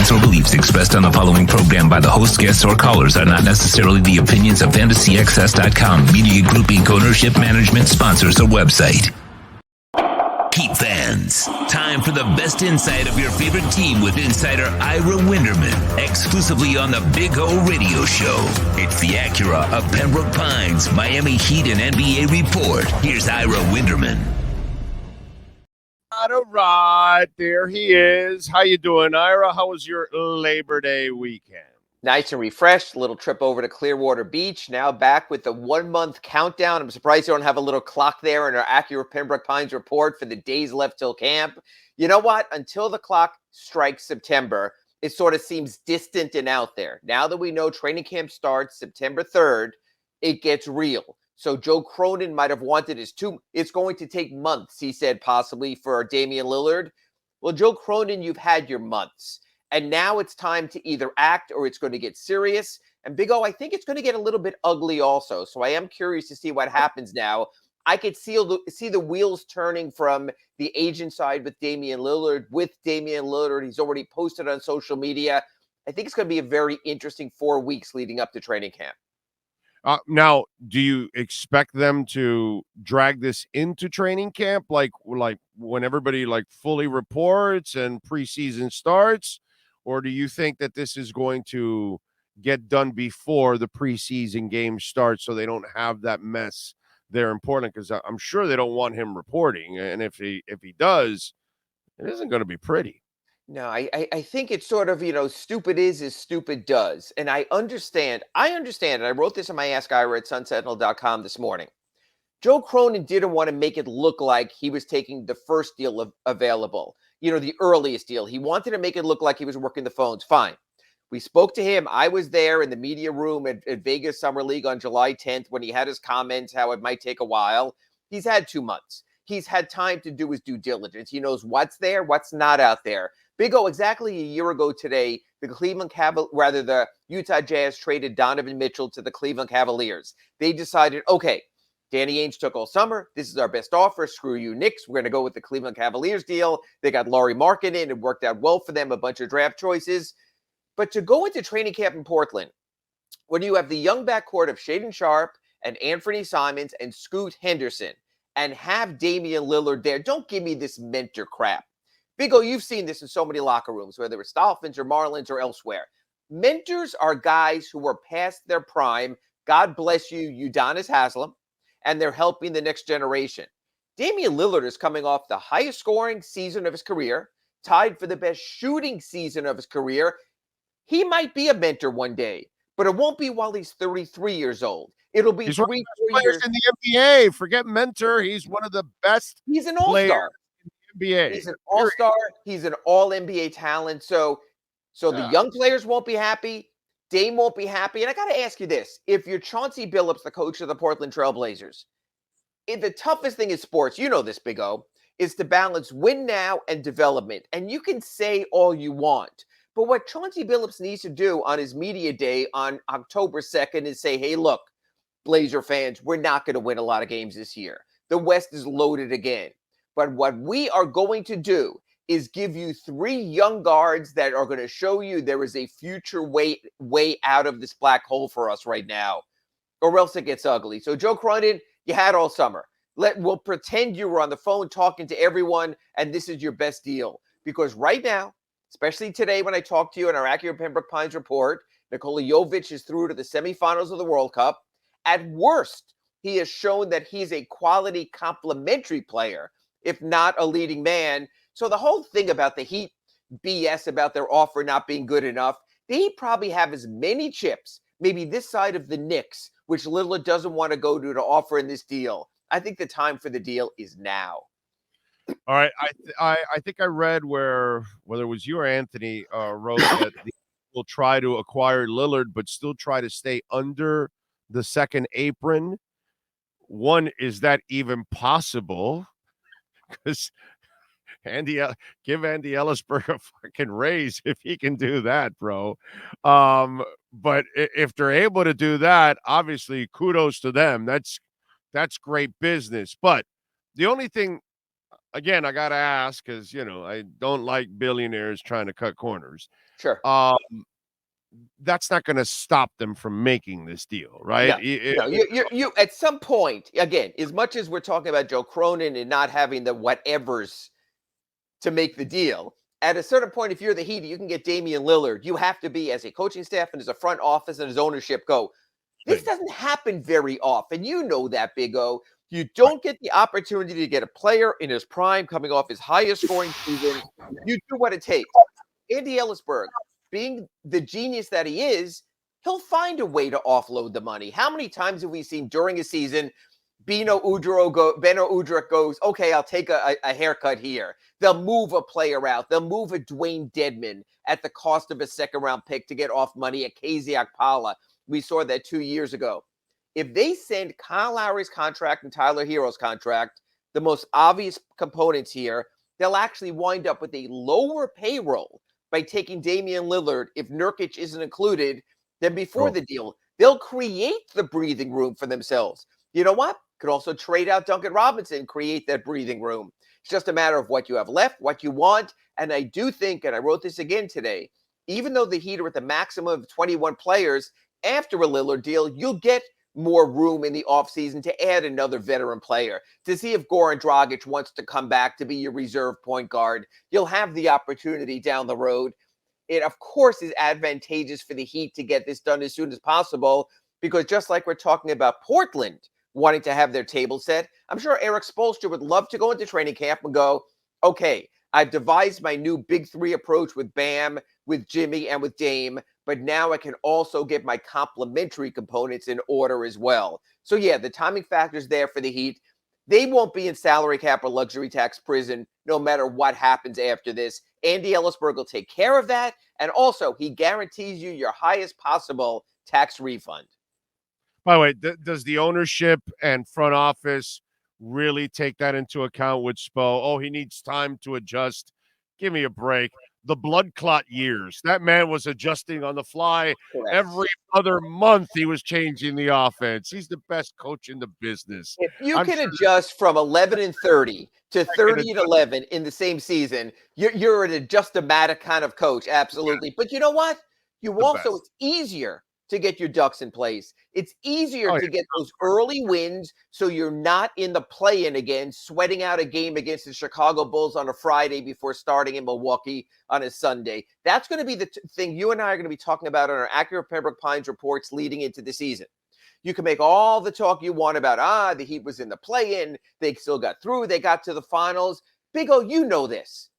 opinions or beliefs expressed on the following program by the host, guests, or callers are not necessarily the opinions of FantasyAccess.com, Media Group Inc. ownership, management, sponsors, or website. Keep fans. Time for the best insight of your favorite team with insider Ira Winderman, exclusively on the Big O Radio Show. It's the Acura of Pembroke Pines, Miami Heat and NBA report. Here's Ira Winderman. All right, there he is. How you doing, Ira? How was your Labor Day weekend? Nice and refreshed. A little trip over to Clearwater Beach. Now back with the 1 month countdown. I'm surprised you don't have a little clock there in our Acura Pembroke Pines report for the days left till camp. You know what? Until the clock strikes September, it sort of seems distant and out there. Now that we know training camp starts September 3rd, it gets real. So Joe Cronin might have wanted it's going to take months, he said, possibly for Damian Lillard. Well, Joe Cronin, you've had your months. And now it's time to either act or it's going to get serious. And Big O, I think it's going to get a little bit ugly also. So I am curious to see what happens now. I could see the wheels turning from the agent side with Damian Lillard. He's already posted on social media. I think it's going to be a very interesting 4 weeks leading up to training camp. Now, do you expect them to drag this into training camp, like when everybody fully reports and preseason starts? Or do you think that this is going to get done before the preseason game starts so they don't have that mess there in Portland? Because I'm sure they don't want him reporting. And if he does, it isn't going to be pretty. No, I think it's sort of, stupid is as stupid does. And I understand. And I wrote this in my Ask Ira at sunsentinel.com this morning. Joe Cronin didn't want to make it look like he was taking the first deal available, the earliest deal. He wanted to make it look like he was working the phones. Fine. We spoke to him. I was there in the media room at Vegas Summer League on July 10th when he had his comments, how it might take a while. He's had 2 months. He's had time to do his due diligence. He knows what's there, what's not out there. Big O, exactly a year ago today, the Utah Jazz traded Donovan Mitchell to the Cleveland Cavaliers. They decided, okay, Danny Ainge took all summer. This is our best offer. Screw you, Knicks. We're going to go with the Cleveland Cavaliers deal. They got Lauri Markkanen in. It worked out well for them, a bunch of draft choices. But to go into training camp in Portland, when you have the young backcourt of Shaedon Sharpe and Anthony Simons and Scoot Henderson and have Damian Lillard there, don't give me this mentor crap. Big O, you've seen this in so many locker rooms, whether it's Dolphins or Marlins or elsewhere. Mentors are guys who are past their prime. God bless you, Udonis Haslem, and they're helping the next generation. Damian Lillard is coming off the highest scoring season of his career, tied for the best shooting season of his career. He might be a mentor one day, but it won't be while he's 33 years old. It'll be he's 3-4 years in the NBA. Forget mentor. He's one of the best. He's an all-star. NBA. He's an all-star. He's an all-NBA talent. So the young players won't be happy. Dame won't be happy. And I got to ask you this. If you're Chauncey Billups, the coach of the Portland Trail Blazers, the toughest thing in sports, you know this, Big O, is to balance win now and development. And you can say all you want. But what Chauncey Billups needs to do on his media day on October 2nd is say, hey, look, Blazer fans, we're not going to win a lot of games this year. The West is loaded again. But what we are going to do is give you 3 young guards that are going to show you there is a future way out of this black hole for us right now, or else it gets ugly. So Joe Cronin, you had all summer. We'll pretend you were on the phone talking to everyone, and this is your best deal. Because right now, especially today when I talked to you in our Acura Pembroke Pines report, Nikola Jovic is through to the semifinals of the World Cup. At worst, he has shown that he's a quality complementary player, if not a leading man. So the whole thing about the Heat BS about their offer not being good enough, the Heat probably have as many chips, maybe this side of the Knicks, which Lillard doesn't want to go to offer in this deal. I think the time for the deal is now. All right. I think I read whether it was you or Anthony wrote that the will try to acquire Lillard, but still try to stay under the second apron. One, is that even possible? Because give Andy Ellisberg a fucking raise if he can do that, bro. But if they're able to do that, obviously kudos to them. That's great business. But the only thing again, I got to ask because, I don't like billionaires trying to cut corners. Sure. That's not going to stop them from making this deal, right? No, you at some point, again, as much as we're talking about Joe Cronin and not having the whatevers to make the deal, at a certain point, if you're the Heat, you can get Damian Lillard. You have to be, as a coaching staff and as a front office and as ownership, go, this doesn't happen very often. You know that, Big O. You don't get the opportunity to get a player in his prime coming off his highest scoring season. You do what it takes. Andy Ellisberg, being the genius that he is, he'll find a way to offload the money. How many times have we seen during a season Beno Udrih goes, okay, I'll take a haircut here. They'll move a player out. They'll move a Dwayne Dedman at the cost of a second-round pick to get off money at KZ Okpala. We saw that 2 years ago. If they send Kyle Lowry's contract and Tyler Hero's contract, the most obvious components here, they'll actually wind up with a lower payroll by taking Damian Lillard if Nurkic isn't included than before the deal. They'll create the breathing room for themselves. You know what? Could also trade out Duncan Robinson, create that breathing room. It's just a matter of what you have left, what you want. And I do think, and I wrote this again today, even though the Heat are at the maximum of 21 players, after a Lillard deal, you'll get more room in the offseason to add another veteran player, to see if Goran Dragic wants to come back to be your reserve point guard. You'll have the opportunity down the road. It, of course, is advantageous for the Heat to get this done as soon as possible, because just like we're talking about Portland wanting to have their table set, I'm sure Eric Spoelstra would love to go into training camp and go, okay, I've devised my new big three approach with Bam, with Jimmy, and with Dame, but now I can also get my complementary components in order as well. So yeah, the timing factor's there for the Heat. They won't be in salary cap or luxury tax prison no matter what happens after this. Andy Ellisberg will take care of that, and also he guarantees you your highest possible tax refund. By the way, does the ownership and front office really take that into account with Spo? Oh, he needs time to adjust. Give me a break. The blood clot years. That man was adjusting on the fly. Correct. Every other month he was changing the offense. He's the best coach in the business. If you can adjust from 11-30 to 30-11 in the same season, you're an adjustomatic kind of coach. Absolutely. But you know what? It's easier to get your ducks in place. It's easier to get those early wins so you're not in the play-in again, sweating out a game against the Chicago Bulls on a Friday before starting in Milwaukee on a Sunday. That's going to be the thing you and I are going to be talking about on our Acura Pembroke Pines reports leading into the season. You can make all the talk you want about, the Heat was in the play-in, they still got through, they got to the finals. Big O, you know this.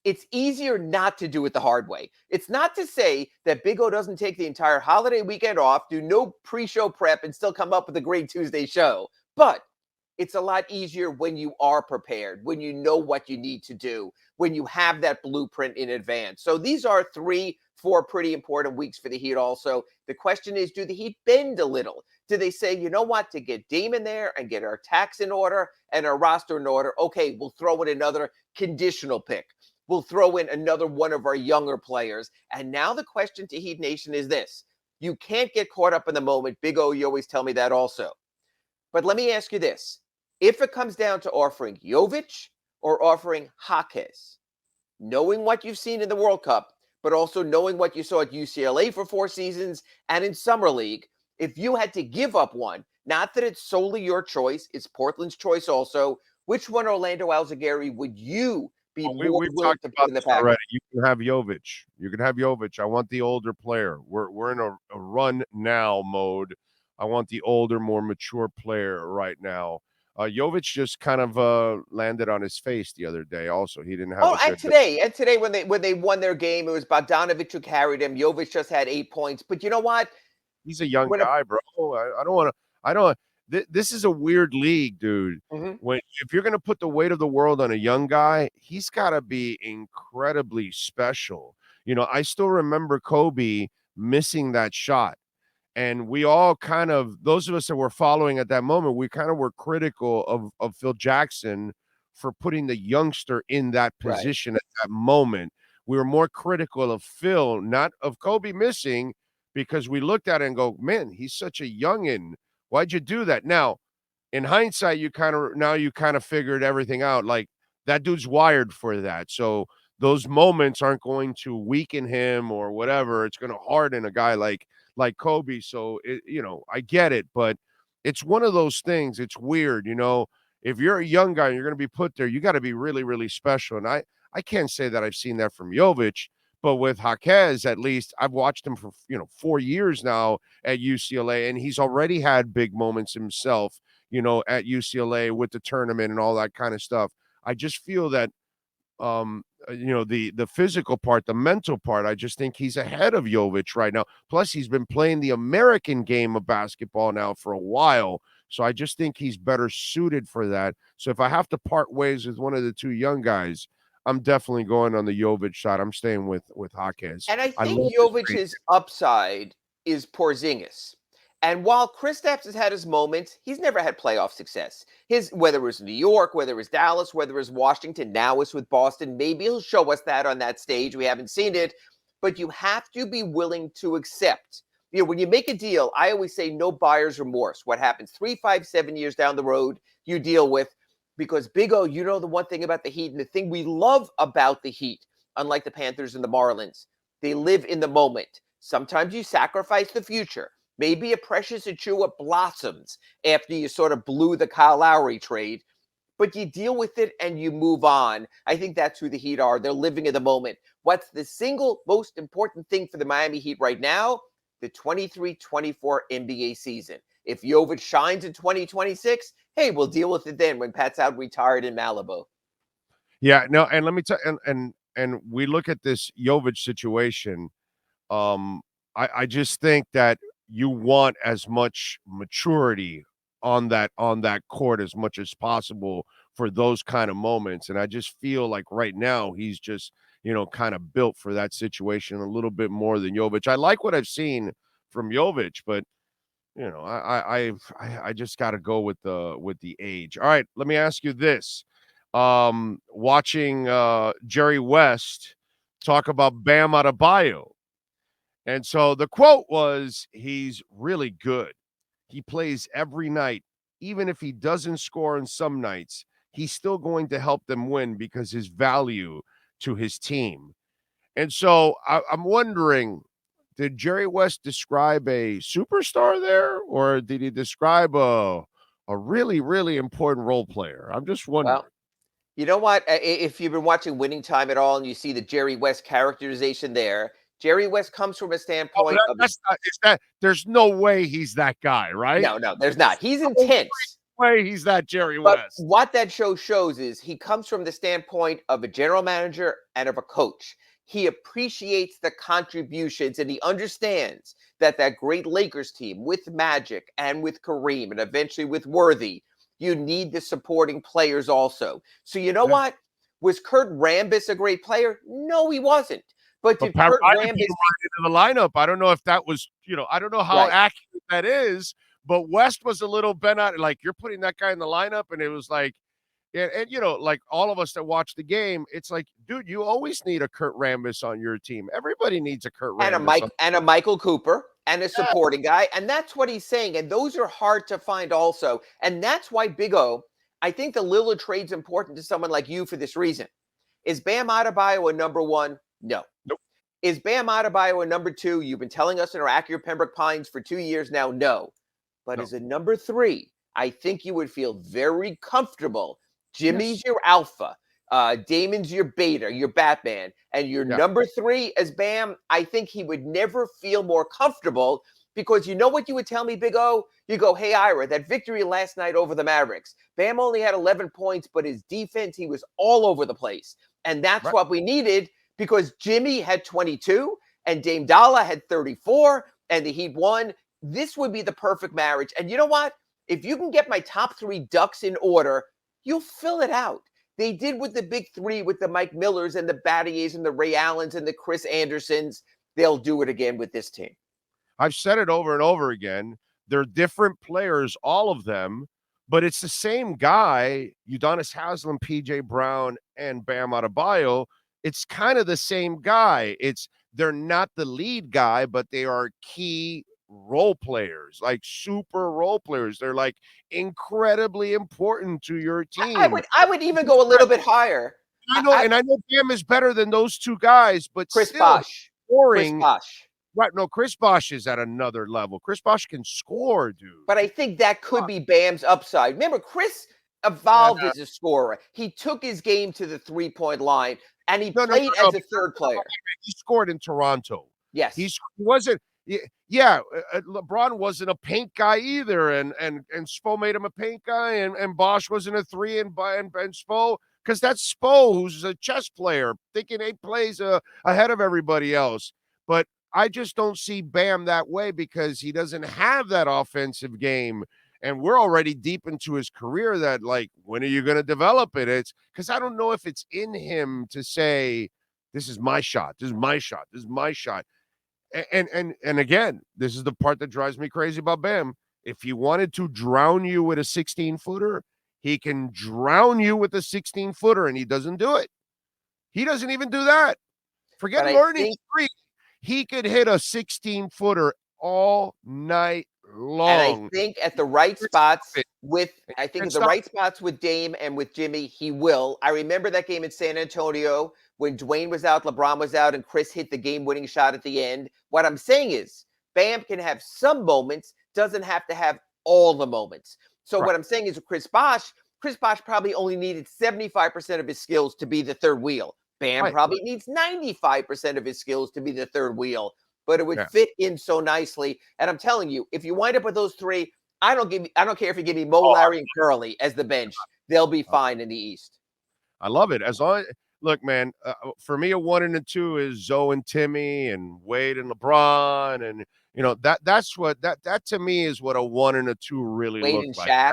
It's easier not to do it the hard way. It's not to say that Big O doesn't take the entire holiday weekend off, do no pre-show prep, and still come up with a great Tuesday show. But it's a lot easier when you are prepared, when you know what you need to do, when you have that blueprint in advance. So these are 3-4 pretty important weeks for the Heat also. The question is, do the Heat bend a little? Do they say, you know what, to get Dame in there and get our tax in order and our roster in order, okay, we'll throw in another conditional pick. We'll throw in another one of our younger players. And now the question to Heat Nation is this. You can't get caught up in the moment. Big O, you always tell me that also. But let me ask you this. If it comes down to offering Yovich or offering Jaquez, knowing what you've seen in the World Cup, but also knowing what you saw at UCLA for 4 seasons and in Summer League, if you had to give up one, not that it's solely your choice, it's Portland's choice also, which one, Orlando Alzugaray, would you be more willing to put in the package? Already. You can have Yovich. You can have Yovich. I want the older player. We're in a run now mode. I want the older, more mature player right now. Jovic just kind of landed on his face the other day. Also, he didn't have. And today when they won their game, it was Bogdanovic who carried him. Jovic just had 8 points. But you know what? He's a young guy, bro. I don't want to. This is a weird league, dude. Mm-hmm. If you're going to put the weight of the world on a young guy, he's got to be incredibly special. You know, I still remember Kobe missing that shot. And we all kind of, those of us that were following at that moment, we kind of were critical of Phil Jackson for putting the youngster in that position at that moment. We were more critical of Phil, not of Kobe missing, because we looked at it and go, man, he's such a youngin'. Why'd you do that? Now, in hindsight, you kind of figured everything out. Like, that dude's wired for that. So those moments aren't going to weaken him or whatever. It's going to harden a guy like Kobe. So I get it, but it's one of those things. It's weird, if you're a young guy and you're going to be put there, you got to be really, really special. And I can't say that I've seen that from Yovich, but with Jaquez, at least I've watched him for 4 years now at UCLA, and he's already had big moments himself, at UCLA with the tournament and all that kind of stuff. I just feel that the physical part, the mental part, I just think he's ahead of Jovic right now. Plus, he's been playing the American game of basketball now for a while. So I just think he's better suited for that. So if I have to part ways with one of the two young guys, I'm definitely going on the Jovic side. I'm staying with Jaquez. And I think Jovich's upside is Porzingis. And while Kristaps has had his moments, he's never had playoff success. Whether it was New York, whether it was Dallas, whether it was Washington, now it's with Boston. Maybe he'll show us that on that stage. We haven't seen it. But you have to be willing to accept. When you make a deal, I always say no buyer's remorse. What happens 3, 5, 7 years down the road, you deal with. Because Big O, the one thing about the Heat, and the thing we love about the Heat, unlike the Panthers and the Marlins, they live in the moment. Sometimes you sacrifice the future. Maybe a Precious Achua blossoms after you sort of blew the Kyle Lowry trade, but you deal with it and you move on. I think that's who the Heat are. They're living in the moment. What's the single most important thing for the Miami Heat right now? The 23-24 NBA season. If Jovic shines in 2026, hey, we'll deal with it then when Pat's out retired in Malibu. Yeah, no, and let me tell and we look at this Jovic situation. I just think that you want as much maturity on that court as much as possible for those kind of moments. And I just feel like right now he's just, kind of built for that situation a little bit more than Jovic. I like what I've seen from Jovic, but I just got to go with the age. All right, let me ask you this. Watching Jerry West talk about Bam Adebayo. And so the quote was, he's really good. He plays every night. Even if he doesn't score on some nights, he's still going to help them win because his value to his team. And so I'm wondering, did Jerry West describe a superstar there, or did he describe a really, really important role player? I'm just wondering. Well, you know what? If you've been watching Winning Time at all and you see the Jerry West characterization there, Jerry West comes from a standpoint of there's no way he's that guy, right? No, there's not. He's intense. Way he's that Jerry But West. what that show shows is he comes from the standpoint of a general manager and of a coach. He appreciates the contributions and he understands that great Lakers team with Magic and with Kareem and eventually with Worthy, you need the supporting players also. So you know what? Was Kurt Rambis a great player? No, he wasn't. But did Kurt Rambis into the lineup? I don't know if that was, I don't know how accurate that is, but West was a little bent out. Like, you're putting that guy in the lineup, and it was like, and like all of us that watch the game, it's like, dude, you always need a Kurt Rambis on your team. Everybody needs a Kurt Rambis. And a Michael Cooper and a supporting guy. And that's what he's saying. And those are hard to find also. And that's why, Big O, I think the Lillard trade's important to someone like you for this reason. Is Bam Adebayo a number one? No. Nope. Is Bam Adebayo a number two? You've been telling us in our Acura Pembroke Pines for 2 years now. No. But as a number three, I think you would feel very comfortable. Jimmy's your alpha. Damon's your beta, your Batman. And your number three as Bam, I think he would never feel more comfortable because you know what you would tell me, Big O? You go, hey, Ira, that victory last night over the Mavericks. Bam only had 11 points, but his defense, he was all over the place. And that's what we needed because Jimmy had 22 and Dame Dalla had 34 and the Heat won. This would be the perfect marriage. And you know what? If you can get my top three ducks in order, you'll fill it out. They did with the big three, with the Mike Millers and the Battiers and the Ray Allens and the Chris Andersons. They'll do it again with this team. I've said it over and over again. They're different players, all of them, but it's the same guy, Udonis Haslem, PJ Brown, and Bam Adebayo. It's kind of the same guy. They're not the lead guy, but they are key role players, like super role players. They're like incredibly important to your team. I would even go a little bit higher. And I know Bam is better than those two guys, but Chris still Bosh. Chris scoring. Bosh. Right? No, Chris Bosh is at another level. Chris Bosh can score, dude. But I think that could be Bam's upside. Remember, Chris evolved as a scorer. He took his game to the 3-point line, and he played as a third player. He scored in Toronto. Yes. He wasn't. Yeah, LeBron wasn't a paint guy either, and Spo made him a paint guy, and Bosh wasn't a three, and Spo, because that's Spo, who's a chess player, thinking he plays ahead of everybody else. But I just don't see Bam that way because he doesn't have that offensive game. And we're already deep into his career that, like, when are you going to develop it? It's because I don't know if it's in him to say, this is my shot. This is my shot. This is my shot. And again, this is the part that drives me crazy about Bam. If he wanted to drown you with a 16-footer, he can drown you with a 16-footer, and he doesn't do it. He doesn't even do that. Forget learning three. He could hit a 16-footer all night long. And I think at the right spots with Dame and with Jimmy, he will. I remember that game in San Antonio when Dwayne was out, LeBron was out, and Chris hit the game-winning shot at the end. What I'm saying is Bam can have some moments, doesn't have to have all the moments. So what I'm saying is with Chris Bosh probably only needed 75% of his skills to be the third wheel. Bam probably needs 95% of his skills to be the third wheel, but it would fit in so nicely. And I'm telling you, if you wind up with those three, I don't care if you give me Mo, Larry, and Curly as the bench. They'll be fine in the East. I love it. Look, man, for me, a 1 and a 2 is Zoe and Timmy and Wade and LeBron. And, that's what that to me is what a 1 and a 2 really Wade looks and like. Shaq,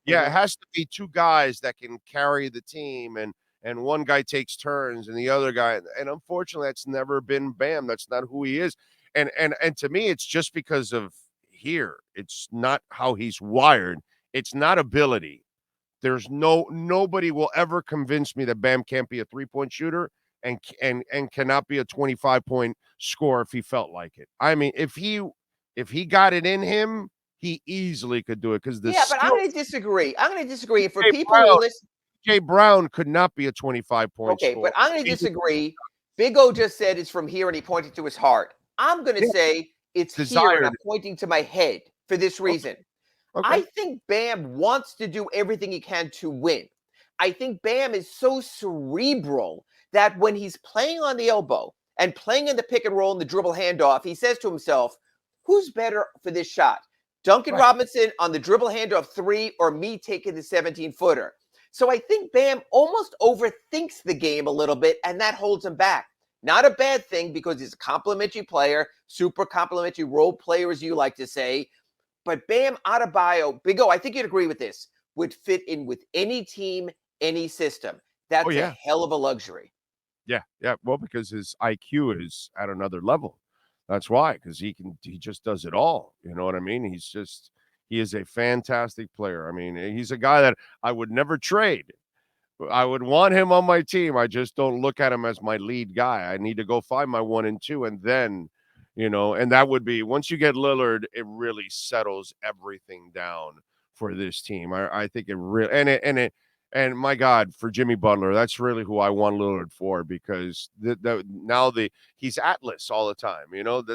It has to be two guys that can carry the team, and one guy takes turns and the other guy. And unfortunately, that's never been Bam. That's not who he is. And to me, it's just because of here. It's not how he's wired. It's not ability. There's nobody will ever convince me that Bam can't be a 3-point shooter and cannot be a 25-point scorer if he felt like it. I mean, if he got it in him, he easily could do it because but I'm going to disagree. And for people who listen, Jay Brown could not be a 25-point scorer. Okay, but I'm going to disagree. Big O just said it's from here, and he pointed to his heart. I'm going to say it's here, and I'm pointing to my head for this reason. Okay. I think Bam wants to do everything he can to win. I think Bam is so cerebral that when he's playing on the elbow and playing in the pick and roll and the dribble handoff, he says to himself, who's better for this shot? Duncan Robinson on the dribble handoff 3 or me taking the 17-footer? So I think Bam almost overthinks the game a little bit, and that holds him back. Not a bad thing because he's a complimentary player, super complimentary role player, as you like to say. But Bam Adebayo, Big O, I think you'd agree with this, would fit in with any team, any system. That's a hell of a luxury. Yeah. Well, because his IQ is at another level. That's why, because he just does it all. You know what I mean? He is a fantastic player. I mean, he's a guy that I would never trade. I would want him on my team. I just don't look at him as my lead guy. I need to go find my 1 and 2, and then, and that would be once you get Lillard, it really settles everything down for this team. I think it really and my God, for Jimmy Butler, that's really who I want Lillard for because he's Atlas all the time.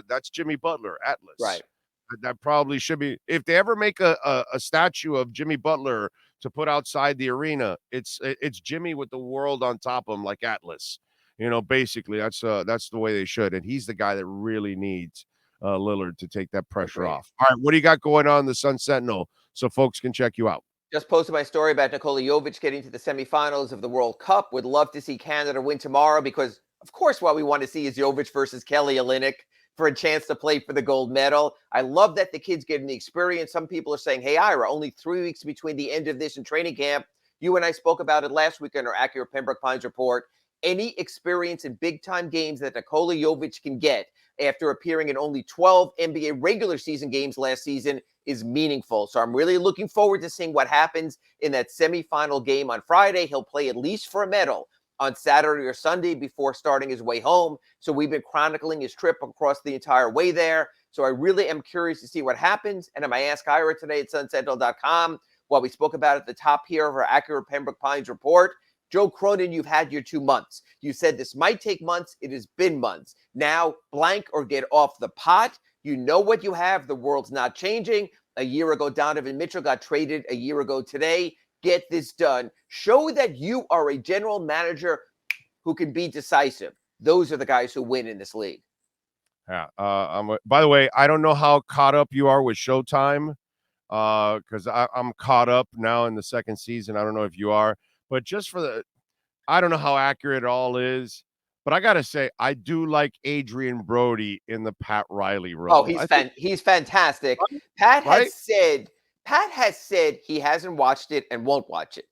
That's Jimmy Butler, Atlas. Right. That probably should be. If they ever make a statue of Jimmy Butler to put outside the arena, it's Jimmy with the world on top of him like Atlas. Basically that's the way they should. And he's the guy that really needs Lillard to take that pressure off. All right, what do you got going on in the Sun Sentinel so folks can check you out? Just posted my story about Nikola Jovic getting to the semifinals of the World Cup. Would love to see Canada win tomorrow because, of course, what we want to see is Jovic versus Kelly Olynyk for a chance to play for the gold medal. I love that the kids getting the experience. Some people are saying, hey, Ira, only 3 weeks between the end of this and training camp. You and I spoke about it last week in our Acura Pembroke Pines report. Any experience in big-time games that Nikola Jovic can get after appearing in only 12 NBA regular season games last season is meaningful. So I'm really looking forward to seeing what happens in that semifinal game on Friday. He'll play at least for a medal on Saturday or Sunday before starting his way home. So we've been chronicling his trip across the entire way there. So I really am curious to see what happens. And in my Ask Ira today at sunsentinel.com, while we spoke about at the top here of our Acura Pembroke Pines report, Joe Cronin, you've had your 2 months. You said this might take months. It has been months. Now, blank or get off the pot. You know what you have. The world's not changing. A year ago, Donovan Mitchell got traded a year ago today. Get this done. Show that you are a general manager who can be decisive. Those are the guys who win in this league. Yeah. By the way, I don't know how caught up you are with Showtime because I'm caught up now in the second season. I don't know if you are, but just I don't know how accurate it all is. But I got to say, I do like Adrian Brody in the Pat Riley role. Oh, he's fantastic. Pat has said he hasn't watched it and won't watch it.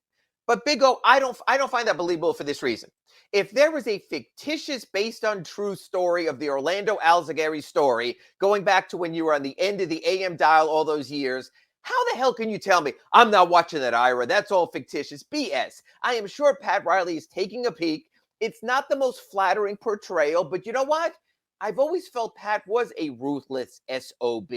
But Big O, I don't find that believable for this reason. If there was a fictitious, based on true story of the Orlando Alzugaray story, going back to when you were on the end of the AM dial all those years, how the hell can you tell me I'm not watching that, Ira? That's all fictitious BS. I am sure Pat Riley is taking a peek. It's not the most flattering portrayal, but you know what? I've always felt Pat was a ruthless SOB.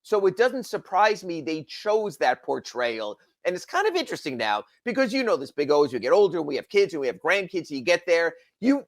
So it doesn't surprise me they chose that portrayal. And it's kind of interesting now because you know this, Big O, as you get older, we have kids and we have grandkids, you get there.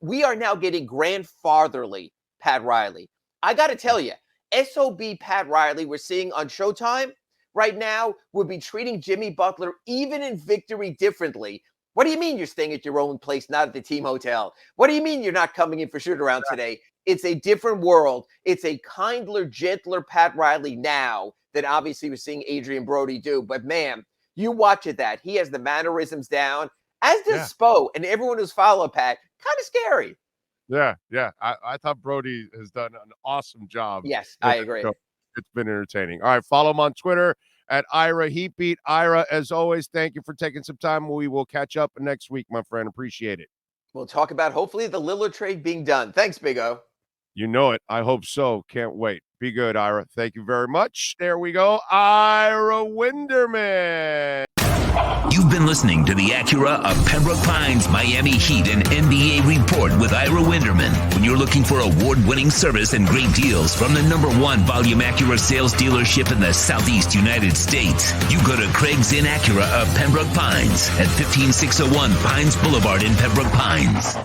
We are now getting grandfatherly Pat Riley. I got to tell you, SOB Pat Riley we're seeing on Showtime right now would be treating Jimmy Butler, even in victory, differently. What do you mean you're staying at your own place, not at the team hotel? What do you mean you're not coming in for shoot-around today? It's a different world. It's a kinder, gentler Pat Riley now than obviously we're seeing Adrian Brody do. But, man, you watch it that. He has the mannerisms down, as does Spo, and everyone who's followed Pat. Kind of scary. Yeah. I thought Brody has done an awesome job. Yes, I agree. It's been entertaining. All right, follow him on Twitter at Ira Heatbeat. Ira, as always, thank you for taking some time. We will catch up next week, my friend. Appreciate it. We'll talk about hopefully the Lillard trade being done. Thanks, Big O. You know it. I hope so. Can't wait. Be good, Ira. Thank you very much. There we go. Ira Winderman. You've been listening to the Acura of Pembroke Pines Miami Heat and NBA Report with Ira Winderman. When you're looking for award-winning service and great deals from the #1 volume Acura sales dealership in the Southeast United States, you go to Craig's in Acura of Pembroke Pines at 15601 Pines Boulevard in Pembroke Pines.